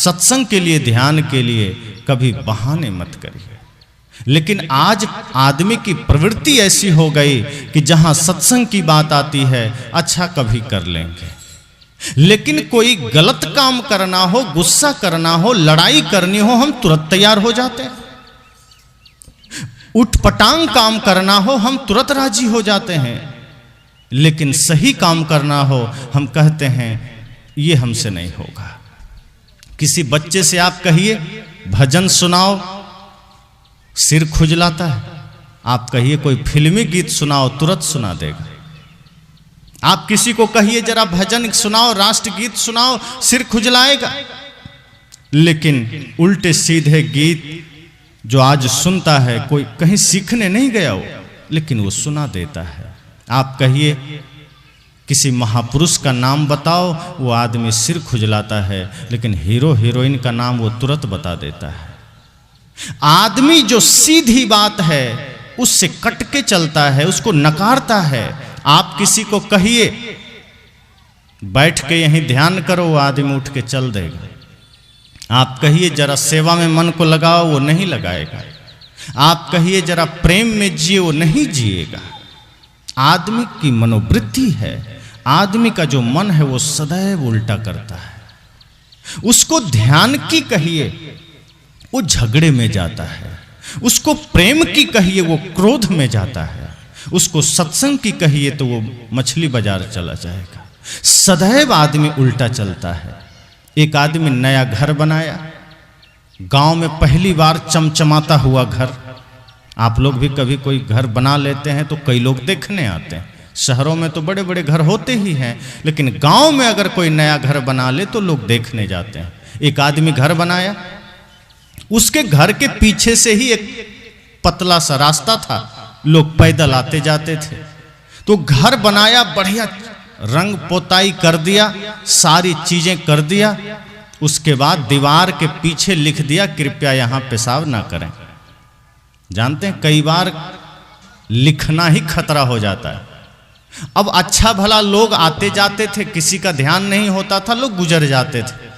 सत्संग के लिए, ध्यान के लिए कभी बहाने मत करिए। लेकिन आज आदमी की प्रवृत्ति ऐसी हो गई कि जहां सत्संग की बात आती है, अच्छा कभी कर लेंगे, लेकिन कोई गलत काम करना हो, गुस्सा करना हो, लड़ाई करनी हो, हम तुरंत तैयार हो जाते हैं। उठपटांग काम करना हो, हम तुरंत राजी हो जाते हैं। लेकिन सही काम करना हो, हम कहते हैं ये हमसे नहीं होगा। किसी बच्चे से आप कहिए भजन सुनाओ, सिर खुजलाता है। आप कहिए कोई फिल्मी गीत सुनाओ, तुरंत सुना देगा। आप किसी को कहिए जरा भजन सुनाओ, राष्ट्रगीत सुनाओ, सिर खुजलाएगा। लेकिन उल्टे सीधे गीत जो आज सुनता है, कोई कहीं सीखने नहीं गया हो, लेकिन वो सुना देता है। आप कहिए किसी महापुरुष का नाम बताओ, वो आदमी सिर खुजलाता है, लेकिन हीरो हीरोइन का नाम वो तुरंत बता देता है। आदमी जो सीधी बात है उससे कट के चलता है, उसको नकारता है। आप किसी को कहिए बैठ के यहीं ध्यान करो, वो आदमी उठ के चल देगा। आप कहिए जरा सेवा में मन को लगाओ, वो नहीं लगाएगा। आप कहिए जरा प्रेम में जिए, वो नहीं जिएगा। आदमी की मनोवृत्ति है, आदमी का जो मन है वो सदैव उल्टा करता है। उसको ध्यान की कहिए, वो झगड़े में जाता है। उसको प्रेम की कहिए, वो क्रोध में जाता है। उसको सत्संग की कहिए तो वो मछली बाजार चला जाएगा। सदैव आदमी उल्टा चलता है। एक आदमी नया घर बनाया, गांव में पहली बार चमचमाता हुआ घर। आप लोग भी कभी कोई घर बना लेते हैं तो कई लोग देखने आते हैं। शहरों में तो बड़े बड़े घर होते ही हैं, लेकिन गांव में अगर कोई नया घर बना ले तो लोग देखने जाते हैं। एक आदमी घर बनाया, उसके घर के पीछे से ही एक पतला सा रास्ता था, लोग पैदल आते जाते थे। तो घर बनाया, बढ़िया रंग पोताई कर दिया, सारी चीजें कर दिया। उसके बाद दीवार के पीछे लिख दिया कृपया यहां पेशाब ना करें। जानते हैं कई बार लिखना ही खतरा हो जाता है। अब अच्छा भला लोग आते जाते थे, किसी का ध्यान नहीं होता था, लोग गुजर जाते थे।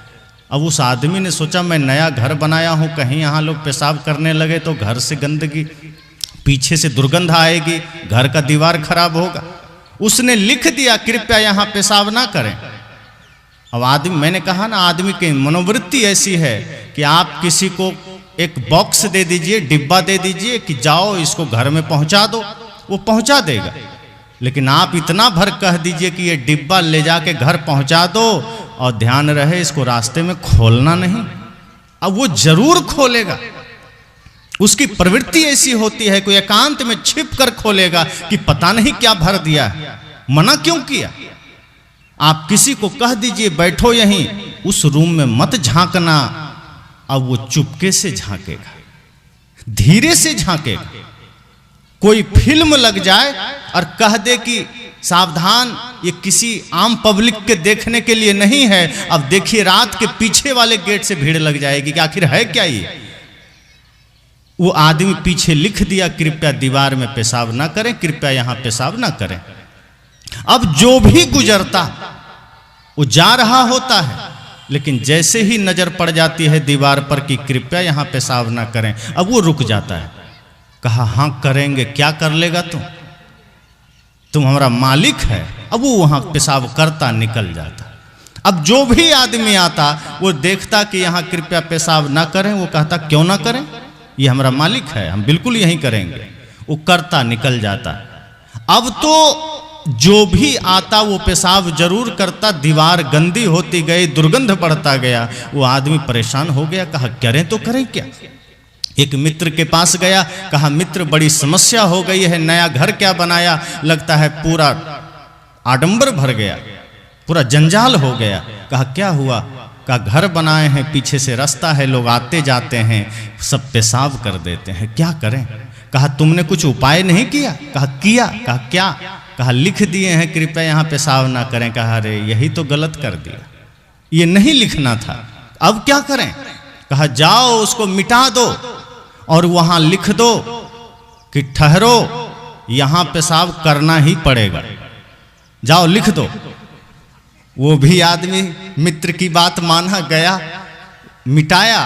अब उस आदमी ने सोचा मैं नया घर बनाया हूं, कहीं यहां लोग पेशाब करने लगे तो घर से गंदगी, पीछे से दुर्गंध आएगी, घर का दीवार खराब होगा। उसने लिख दिया कृपया यहां पेशाब ना करें। अब आदमी, मैंने कहा ना, आदमी की मनोवृत्ति ऐसी है कि आप किसी को एक बॉक्स दे दीजिए, डिब्बा दे दीजिए कि जाओ इसको घर में पहुंचा दो, वो पहुंचा देगा। लेकिन आप इतना भर कह दीजिए कि ये डिब्बा ले जाके घर पहुंचा दो और ध्यान रहे इसको रास्ते में खोलना नहीं, अब वो जरूर खोलेगा। उसकी प्रवृत्ति ऐसी होती है, कोई एकांत में छिप कर खोलेगा कि पता नहीं क्या भर दिया है, मना क्यों किया। आप किसी को कह दीजिए बैठो यहीं, उस रूम में मत झांकना, अब वो चुपके से झांकेगा, धीरे से झांकेगा। कोई फिल्म लग जाए और कह दे कि सावधान ये किसी आम पब्लिक के देखने के लिए नहीं है, अब देखिए रात के पीछे वाले गेट से भीड़ लग जाएगी कि आखिर है क्या ये। वो आदमी पीछे लिख दिया कृपया दीवार में पेशाब ना करें, कृपया यहां पेशाब ना करें। अब जो भी गुजरता वो जा रहा होता है, लेकिन जैसे ही नजर पड़ जाती है दीवार पर कि कृपया यहां पेशाब ना करें, अब वो रुक जाता है। कहा हां करेंगे, क्या कर लेगा तुम हमारा मालिक है। अब वो वहां पेशाब करता निकल जाता। अब जो भी आदमी आता वो देखता कि यहां कृपया पेशाब ना करें, वो कहता क्यों ना करें, ये हमारा मालिक है, हम बिल्कुल यहीं करेंगे। वो करता निकल जाता। अब तो जो भी आता वो पेशाब जरूर करता, दीवार गंदी होती गई, दुर्गंध बढ़ता गया। वो आदमी परेशान हो गया, कहा करें तो करें क्या। एक मित्र के पास गया, कहा मित्र बड़ी समस्या हो गई है, नया घर क्या बनाया, लगता है पूरा आडंबर भर गया, पूरा जंजाल हो गया। कहा क्या हुआ। कहा घर बनाए हैं, पीछे से रास्ता है, लोग आते जाते हैं, सब पेशाब कर देते हैं, क्या करें। कहा तुमने कुछ उपाय नहीं किया। कहा किया। कहा क्या। कहा लिख दिए हैं कृपया यहाँ पेशाब ना करें। कहा अरे यही तो गलत कर दिया, ये नहीं लिखना था, अब क्या करें। कहा जाओ उसको मिटा दो और वहां लिख दो कि ठहरो यहां पेशाब करना ही पड़ेगा, जाओ लिख दो। वो भी आदमी मित्र की बात माना गया, मिटाया,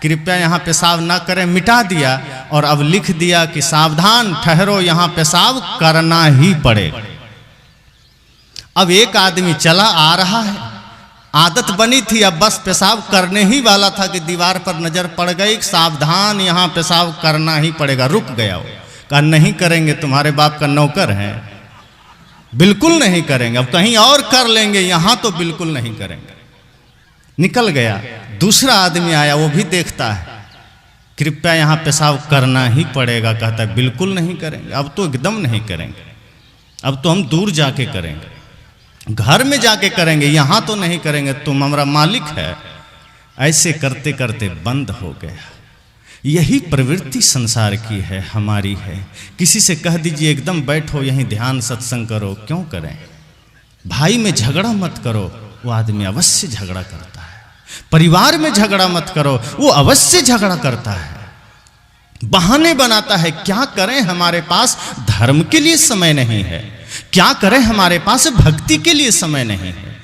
कृपया यहाँ पेशाब ना करें, मिटा दिया और अब लिख दिया कि सावधान ठहरो, यहाँ पेशाब करना ही पड़ेगा। अब एक आदमी चला आ रहा है, आदत बनी थी, अब बस पेशाब करने ही वाला था कि दीवार पर नजर पड़ गई, सावधान यहाँ पेशाब करना ही पड़ेगा। रुक गया वो, कहा नहीं करेंगे, तुम्हारे बाप का नौकर है, बिल्कुल नहीं करेंगे, अब कहीं और कर लेंगे, यहां तो बिल्कुल नहीं करेंगे। निकल गया। दूसरा आदमी आया, वो भी देखता है, कृपया यहाँ पेशाब करना ही पड़ेगा, कहता है बिल्कुल नहीं करेंगे, अब तो एकदम नहीं करेंगे, अब तो हम दूर जाके करेंगे, घर में जाके करेंगे, यहां तो नहीं करेंगे, तुम हमारा मालिक है। ऐसे करते करते बंद हो गया। यही प्रवृत्ति संसार की है, हमारी है। किसी से कह दीजिए एकदम बैठो यहीं ध्यान सत्संग करो, क्यों करें? भाई में झगड़ा मत करो, वो आदमी अवश्य झगड़ा करता है। परिवार में झगड़ा मत करो, वो अवश्य झगड़ा करता है। बहाने बनाता है। क्या करें, हमारे पास धर्म के लिए समय नहीं है, क्या करें, हमारे पास भक्ति के लिए समय नहीं है।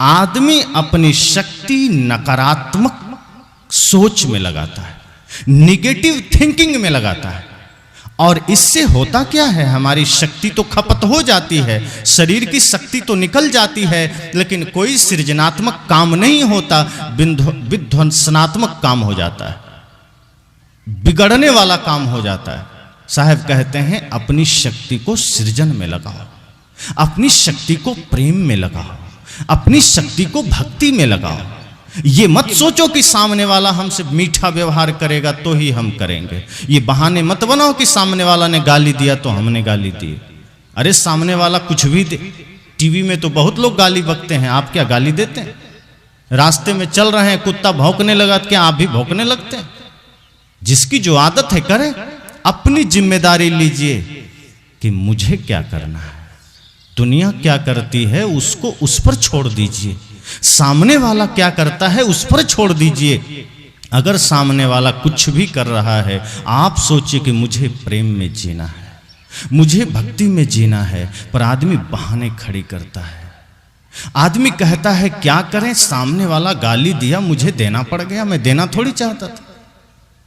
आदमी अपनी शक्ति नकारात्मक सोच में लगाता है, निगेटिव थिंकिंग में लगाता है, और इससे होता क्या है, हमारी शक्ति तो खपत हो जाती है, शरीर की शक्ति तो निकल जाती है, लेकिन कोई सृजनात्मक काम नहीं होता, विध्वंसनात्मक काम हो जाता है, बिगड़ने वाला काम हो जाता है। साहब कहते हैं अपनी शक्ति को सृजन में लगाओ, अपनी शक्ति को प्रेम में लगाओ, अपनी शक्ति को भक्ति में लगाओ। ये मत सोचो कि सामने वाला हमसे मीठा व्यवहार करेगा तो ही हम करेंगे। ये बहाने मत बनाओ कि सामने वाला ने गाली दिया तो हमने गाली दी। अरे सामने वाला कुछ भी दे, टीवी में तो बहुत लोग गाली बकते हैं, आप क्या गाली देते हैं? रास्ते में चल रहे हैं, कुत्ता भौंकने लगा, क्या आप भी भौंकने लगते हैं? जिसकी जो आदत है करे। अपनी जिम्मेदारी लीजिए कि मुझे क्या करना है, दुनिया क्या करती है उसको उस पर छोड़ दीजिए, सामने वाला क्या करता है उस पर छोड़ दीजिए। अगर सामने वाला कुछ भी कर रहा है, आप सोचिए कि मुझे प्रेम में जीना है, मुझे भक्ति में जीना है। पर आदमी बहाने खड़ी करता है। आदमी कहता है क्या करें, सामने वाला गाली दिया, मुझे देना पड़ गया, मैं देना थोड़ी चाहता था।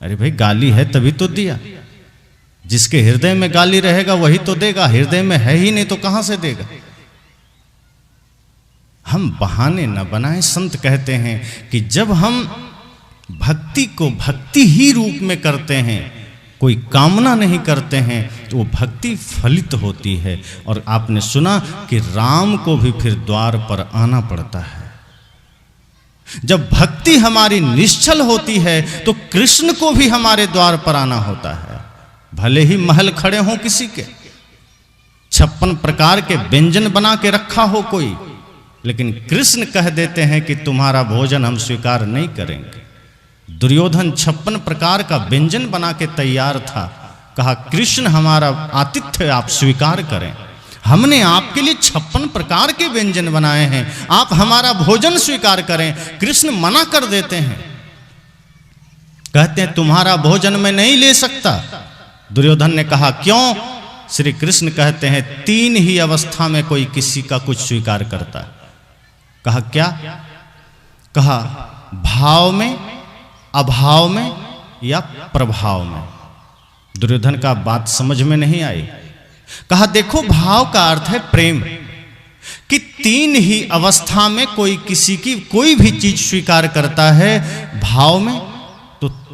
अरे भाई गाली है तभी तो दिया, जिसके हृदय में गाली रहेगा वही तो देगा, हृदय में है ही नहीं तो कहां से देगा। हम बहाने न बनाएं। संत कहते हैं कि जब हम भक्ति को भक्ति ही रूप में करते हैं, कोई कामना नहीं करते हैं, तो वो भक्ति फलित होती है। और आपने सुना कि राम को भी फिर द्वार पर आना पड़ता है। जब भक्ति हमारी निश्चल होती है तो कृष्ण को भी हमारे द्वार पर आना होता है। भले ही महल खड़े हों किसी के, 56 प्रकार के व्यंजन बना के रखा हो कोई, लेकिन कृष्ण कह देते हैं कि तुम्हारा भोजन हम स्वीकार नहीं करेंगे। दुर्योधन 56 प्रकार का व्यंजन बना के तैयार था, कहा कृष्ण हमारा आतिथ्य आप स्वीकार करें, हमने आपके लिए 56 प्रकार के व्यंजन बनाए हैं, आप हमारा भोजन स्वीकार करें। कृष्ण मना कर देते हैं, कहते हैं तुम्हारा भोजन मैं नहीं ले सकता। दुर्योधन ने कहा क्यों? श्री कृष्ण कहते हैं 3 ही अवस्था में कोई किसी का कुछ स्वीकार करता है। कहा क्या? कहा भाव में, अभाव में या प्रभाव में। दुर्योधन का बात समझ में नहीं आई। कहा देखो भाव का अर्थ है प्रेम, कि 3 ही अवस्था में कोई किसी की कोई भी चीज स्वीकार करता है। भाव में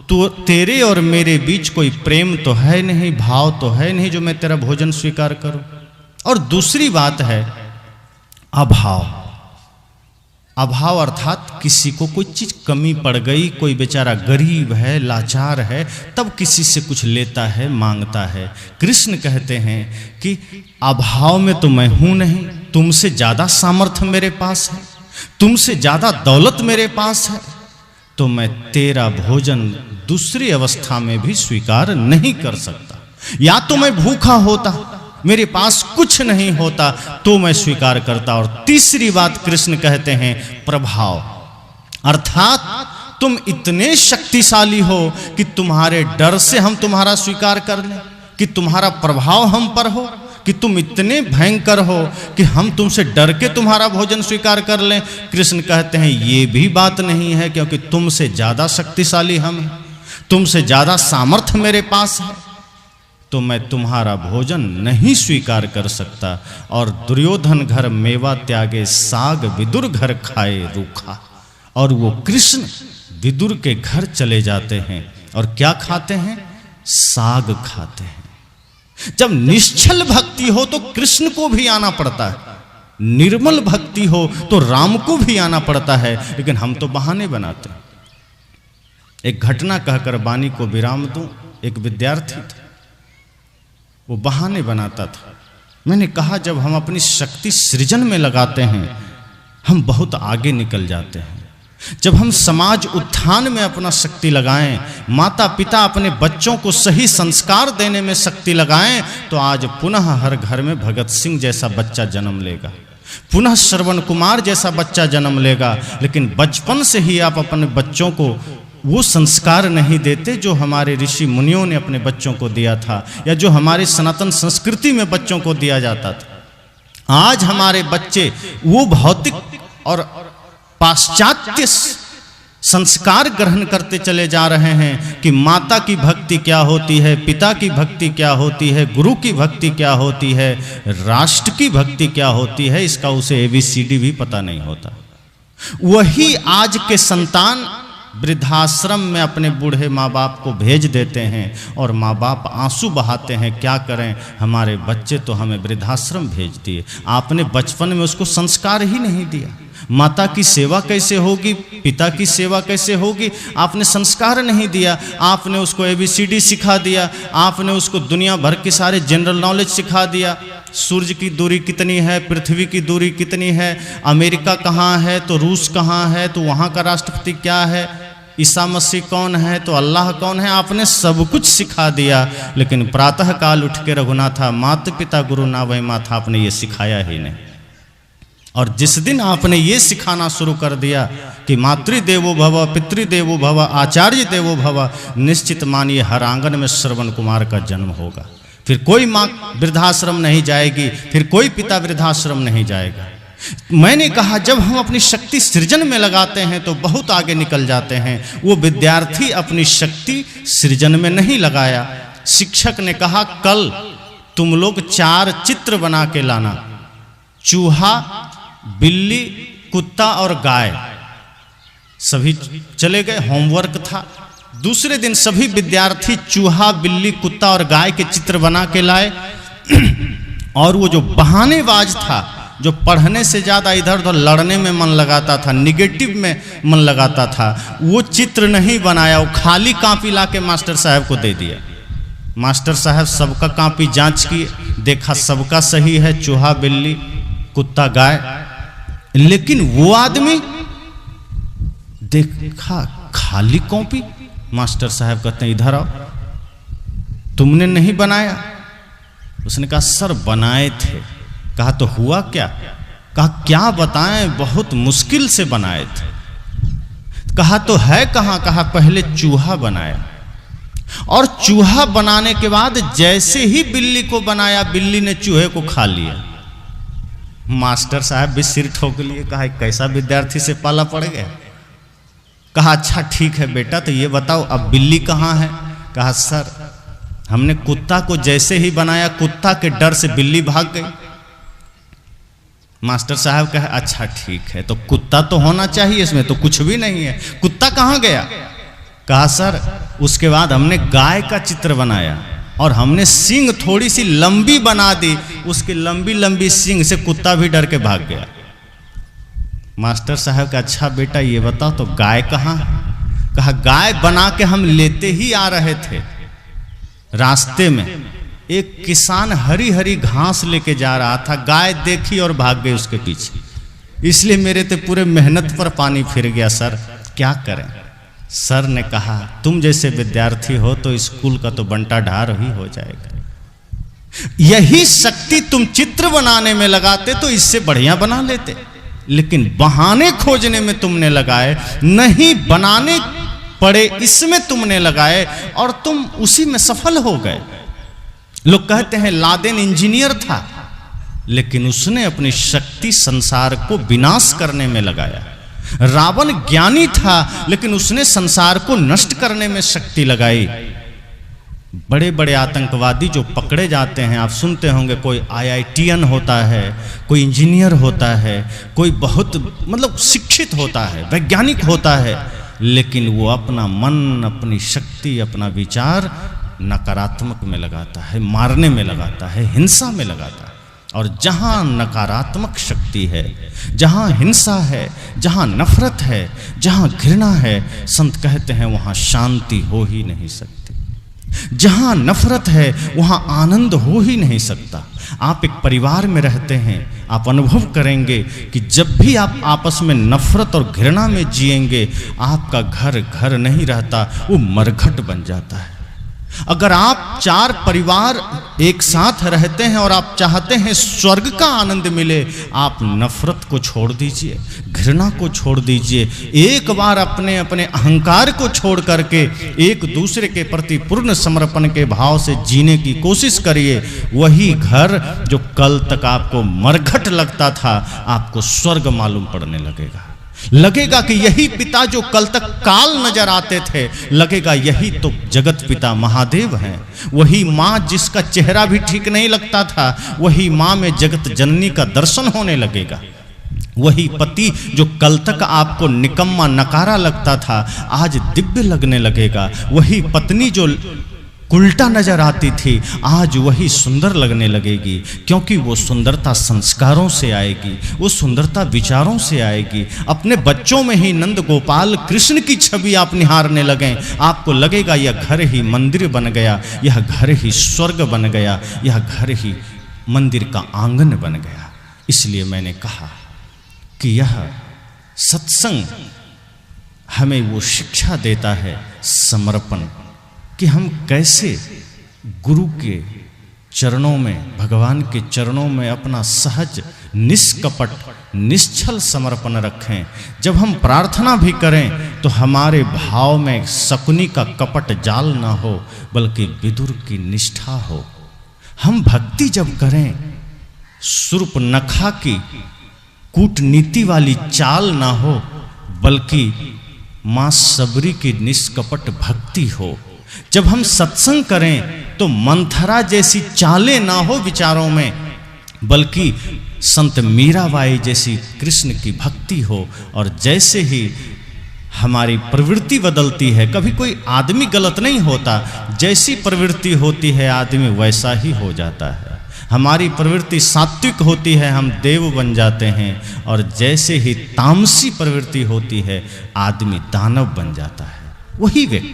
तो तेरे और मेरे बीच कोई प्रेम तो है नहीं, भाव तो है नहीं जो मैं तेरा भोजन स्वीकार करूं। और दूसरी बात है अभाव। अभाव अर्थात किसी को कोई चीज कमी पड़ गई, कोई बेचारा गरीब है, लाचार है, तब किसी से कुछ लेता है, मांगता है। कृष्ण कहते हैं कि अभाव में तो मैं हूं नहीं, तुमसे ज्यादा सामर्थ्य मेरे पास है, तुमसे ज्यादा दौलत मेरे पास है, तो मैं तेरा भोजन दूसरी अवस्था में भी स्वीकार नहीं कर सकता। या तो मैं भूखा होता, मेरे पास कुछ नहीं होता, तो मैं स्वीकार करता। और तीसरी बात कृष्ण कहते हैं प्रभाव, अर्थात तुम इतने शक्तिशाली हो कि तुम्हारे डर से हम तुम्हारा स्वीकार कर लें, कि तुम्हारा प्रभाव हम पर हो, कि तुम इतने भयंकर हो कि हम तुमसे डर के तुम्हारा भोजन स्वीकार कर लें। कृष्ण कहते हैं ये भी बात नहीं है, क्योंकि तुमसे ज़्यादा शक्तिशाली हम हैं, तुमसे ज़्यादा सामर्थ्य मेरे पास है, तो मैं तुम्हारा भोजन नहीं स्वीकार कर सकता। और दुर्योधन घर मेवा त्यागे, साग विदुर घर खाए रूखा। और वो कृष्ण विदुर के घर चले जाते हैं और क्या खाते हैं? साग खाते हैं। जब निश्चल भक्ति हो तो कृष्ण को भी आना पड़ता है, निर्मल भक्ति हो तो राम को भी आना पड़ता है, लेकिन हम तो बहाने बनाते हैं। एक घटना कहकर वाणी को विराम दूं। एक विद्यार्थी था, वो बहाने बनाता था। मैंने कहा जब हम अपनी शक्ति सृजन में लगाते हैं हम बहुत आगे निकल जाते हैं। जब हम समाज उत्थान में अपना शक्ति लगाएं, माता पिता अपने बच्चों को सही संस्कार देने में शक्ति लगाएं, तो आज पुनः हर घर में भगत सिंह जैसा बच्चा जन्म लेगा, पुनः श्रवण कुमार जैसा बच्चा जन्म लेगा। लेकिन बचपन से ही आप अपने बच्चों को वो संस्कार नहीं देते जो हमारे ऋषि मुनियों ने अपने बच्चों को दिया था, या जो हमारे सनातन संस्कृति में बच्चों को दिया जाता था। आज हमारे बच्चे वो भौतिक और पाश्चात्य संस्कार ग्रहण करते चले जा रहे हैं कि माता की भक्ति क्या होती है, पिता की भक्ति क्या होती है, गुरु की भक्ति क्या होती है, राष्ट्र की भक्ति क्या होती है, इसका उसे ABCD भी पता नहीं होता। वही आज के संतान वृद्धाश्रम में अपने बूढ़े माँ बाप को भेज देते हैं और माँ बाप आंसू बहाते हैं, क्या करें हमारे बच्चे तो हमें वृद्धाश्रम भेज दिए। आपने बचपन में उसको संस्कार ही नहीं दिया। माता की सेवा कैसे होगी, पिता की सेवा कैसे होगी, आपने संस्कार नहीं दिया। आपने उसको ABCD सिखा दिया, आपने उसको दुनिया भर के सारे जनरल नॉलेज सिखा दिया। सूर्य की दूरी कितनी है, पृथ्वी की दूरी कितनी है, अमेरिका कहाँ है तो रूस कहाँ है, तो वहाँ का राष्ट्रपति क्या है, ईसा मसीह कौन है तो अल्लाह कौन है, आपने सब कुछ सिखा दिया। लेकिन प्रातः काल उठ के रघुनाथा माता पिता गुरु ना वही माथा, आपने ये सिखाया ही नहीं। और जिस दिन आपने ये सिखाना शुरू कर दिया कि मातृदेवो भव, पितृदेवो भव, आचार्य देवो भव, निश्चित मानिए हर आंगन में श्रवण कुमार का जन्म होगा। फिर कोई माँ वृद्धाश्रम नहीं जाएगी, फिर कोई पिता वृद्धाश्रम नहीं जाएगा। मैंने कहा जब हम अपनी शक्ति सृजन में लगाते हैं तो बहुत आगे निकल जाते हैं। वो विद्यार्थी अपनी शक्ति सृजन में नहीं लगाया। शिक्षक ने कहा कल तुम लोग 4 चित्र बना के लाना, चूहा, बिल्ली, कुत्ता और गाय। सभी चले गए, होमवर्क था। दूसरे दिन सभी विद्यार्थी चूहा, बिल्ली, कुत्ता और गाय के चित्र बना के लाए। और वो जो बहानेबाज था, जो पढ़ने से ज़्यादा इधर उधर लड़ने में मन लगाता था, निगेटिव में मन लगाता था, वो चित्र नहीं बनाया। वो खाली कॉपी ला के मास्टर साहब को दे दिया। मास्टर साहब सबका कॉपी जांच किए, देखा सबका सही है, चूहा, बिल्ली, कुत्ता, गाय। लेकिन वो आदमी देखा खाली कॉपी। मास्टर साहब कहते हैं इधर आओ, तुमने नहीं बनाया? उसने कहा सर बनाए थे। कहा तो हुआ क्या? कहा क्या बताएं, बहुत मुश्किल से बनाए थे। कहा तो है कहाँ? कहा पहले चूहा बनाया, और चूहा बनाने के बाद जैसे ही बिल्ली को बनाया, बिल्ली ने चूहे को खा लिया। मास्टर साहब भी सिर ठोक लिए। कहा कैसा विद्यार्थी से पाला पड़ गया। कहा अच्छा ठीक है बेटा, तो ये बताओ अब बिल्ली कहाँ है? कहा सर हमने कुत्ता को जैसे ही बनाया, कुत्ता के डर से बिल्ली भाग गई। मास्टर साहब कहे अच्छा ठीक है, तो कुत्ता तो होना चाहिए, इसमें तो कुछ भी नहीं है, कुत्ता कहाँ गया? कहा सर उसके बाद हमने गाय का चित्र बनाया और हमने सींग थोड़ी सी लंबी बना दी, उसकी लंबी लंबी सींग से कुत्ता भी डर के भाग गया। मास्टर साहब का अच्छा बेटा ये बताओ तो गाय कहाँ? कहा गाय बना के हम लेते ही आ रहे थे, रास्ते में एक किसान हरी हरी घास लेके जा रहा था, गाय देखी और भाग गई उसके पीछे, इसलिए मेरे तो पूरे मेहनत पर पानी फिर गया सर, क्या करें? सर ने कहा तुम जैसे विद्यार्थी हो तो स्कूल का तो बंटा ढार ही हो जाएगा। यही शक्ति तुम चित्र बनाने में लगाते तो इससे बढ़िया बना लेते, लेकिन बहाने खोजने में तुमने लगाए, नहीं बनाने पड़े इसमें तुमने लगाए और तुम उसी में सफल हो गए। लोग कहते हैं लादेन इंजीनियर था, लेकिन उसने अपनी शक्ति संसार को विनाश करने में लगाया। रावण ज्ञानी था, लेकिन उसने संसार को नष्ट करने में शक्ति लगाई। बड़े बड़े आतंकवादी जो पकड़े जाते हैं, आप सुनते होंगे कोई IITian होता है, कोई इंजीनियर होता है, कोई बहुत मतलब शिक्षित होता है, वैज्ञानिक होता है, लेकिन वो अपना मन, अपनी शक्ति, अपना विचार नकारात्मक में लगाता है, मारने में लगाता है, हिंसा में लगाता है। और जहाँ नकारात्मक शक्ति है, जहाँ हिंसा है, जहाँ नफरत है, जहाँ घृणा है, संत कहते हैं वहाँ शांति हो ही नहीं सकती। जहाँ नफरत है वहाँ आनंद हो ही नहीं सकता। आप एक परिवार में रहते हैं, आप अनुभव करेंगे कि जब भी आप आपस में नफरत और घृणा में जिएंगे, आपका घर घर नहीं रहता, वो मरघट बन जाता है। अगर आप 4 परिवार एक साथ रहते हैं और आप चाहते हैं स्वर्ग का आनंद मिले, आप नफरत को छोड़ दीजिए, घृणा को छोड़ दीजिए, एक बार अपने अपने अहंकार को छोड़ करके एक दूसरे के प्रति पूर्ण समर्पण के भाव से जीने की कोशिश करिए। वही घर जो कल तक आपको मरघट लगता था, आपको स्वर्ग मालूम पड़ने लगेगा। लगेगा कि यही पिता जो कल तक काल नजर आते थे, लगेगा यही तो जगत पिता महादेव हैं। वही माँ जिसका चेहरा भी ठीक नहीं लगता था, वही माँ में जगत जननी का दर्शन होने लगेगा। वही पति जो कल तक आपको निकम्मा नकारा लगता था, आज दिव्य लगने लगेगा। वही पत्नी जो उल्टा नजर आती थी, आज वही सुंदर लगने लगेगी, क्योंकि वो सुंदरता संस्कारों से आएगी, वो सुंदरता विचारों से आएगी। अपने बच्चों में ही नंद गोपाल कृष्ण की छवि आप निहारने लगें, आपको लगेगा यह घर ही मंदिर बन गया, यह घर ही स्वर्ग बन गया, यह घर ही मंदिर का आंगन बन गया। इसलिए मैंने कहा कि यह सत्संग हमें वो शिक्षा देता है समर्पण, कि हम कैसे गुरु के चरणों में, भगवान के चरणों में अपना सहज, निष्कपट, निश्चल समर्पण रखें। जब हम प्रार्थना भी करें तो हमारे भाव में शकुनी का कपट जाल ना हो, बल्कि विदुर की निष्ठा हो। हम भक्ति जब करें, शूर्पणखा की कूटनीति वाली चाल ना हो, बल्कि मां सबरी की निष्कपट भक्ति हो। जब हम सत्संग करें तो मंथरा जैसी चालें ना हो विचारों में, बल्कि संत मीराबाई जैसी कृष्ण की भक्ति हो। और जैसे ही हमारी प्रवृत्ति बदलती है, कभी कोई आदमी गलत नहीं होता, जैसी प्रवृत्ति होती है आदमी वैसा ही हो जाता है। हमारी प्रवृत्ति सात्विक होती है, हम देव बन जाते हैं, और जैसे ही तामसी प्रवृत्ति होती है आदमी दानव बन जाता है। वही व्यक्ति